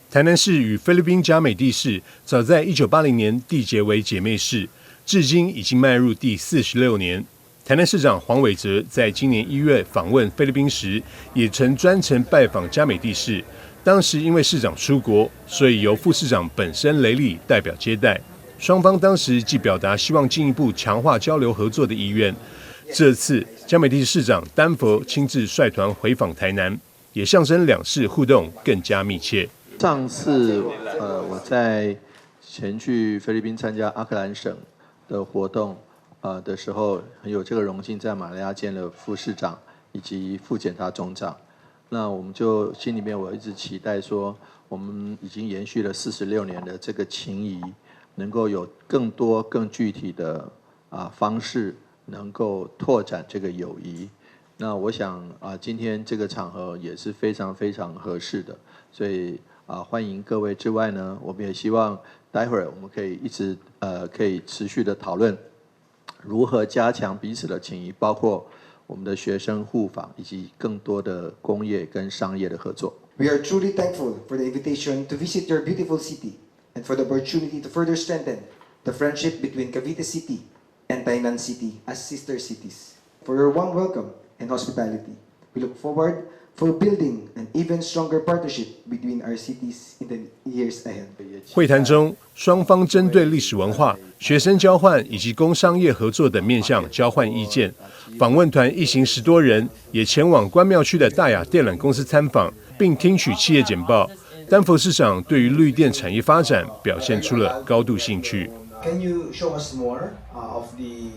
台南市与菲律宾加美地市早在1980年缔结为姐妹市，至今已经迈入第46年。台南市长黄伟哲在今年1月访问菲律宾时，也曾专程拜访加美地市。当时因为市长出国，所以由副市长本身雷利代表接待。双方当时既表达希望进一步强化交流合作的意愿。这次加美地市长丹佛亲自率团回访台南，也象征两市互动更加密切。上次我在前去菲律宾参加阿克兰省的活动的时候，很有这个荣幸在马来亚见了副市长以及副检察总长。那我们就心里面我一直期待说，我们已经延续了46年的这个情谊，能够有更多更具体的方式，能够拓展这个友谊。那我想今天这个场合也是非常非常合适的，所以欢迎各位之外呢，我们也希望待会儿我们可以一直可以持续的讨论如何加强彼此的情谊，包括我们的学生互访以及更多的工业跟商业的合作。 We are truly thankful for the invitation to visit your beautiful city and for the opportunity to further strengthen the friendship between Cavite City and Tainan City as sister cities. For your warm welcome and hospitality, we look forward for building an even stronger partnership between our cities in the years ahead. 会谈中，双方针对历史文化、学生交换以及工商业合作等面向交换意见。访问团一行10多人，也前往关庙区的大雅电缆公司参访，并听取企业简报。丹佛市长对于绿电产业发展表现出了高度兴趣。Can you show us more of the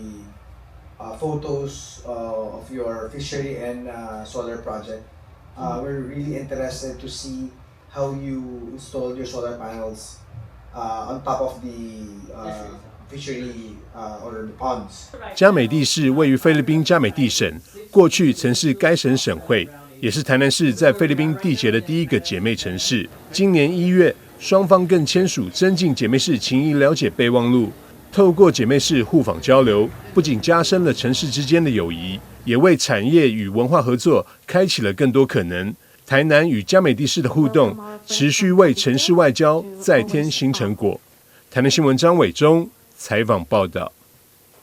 photos of your fishery and solar project? We're really interested to see how you installed your solar panels on top of the fishery or the ponds. 加美地市位于菲律宾加美地省，过去曾是该省省会，也是台南市在菲律宾缔结的第一个姐妹城市。今年1月，双方更签署增进姐妹市情谊了解备忘录。透过姐妹市互访交流，不仅加深了城市之间的友谊，也为产业与文化合作开启了更多可能。台南与加美地市的互动，持续为城市外交再添新成果。台南新闻张伟忠采访报道。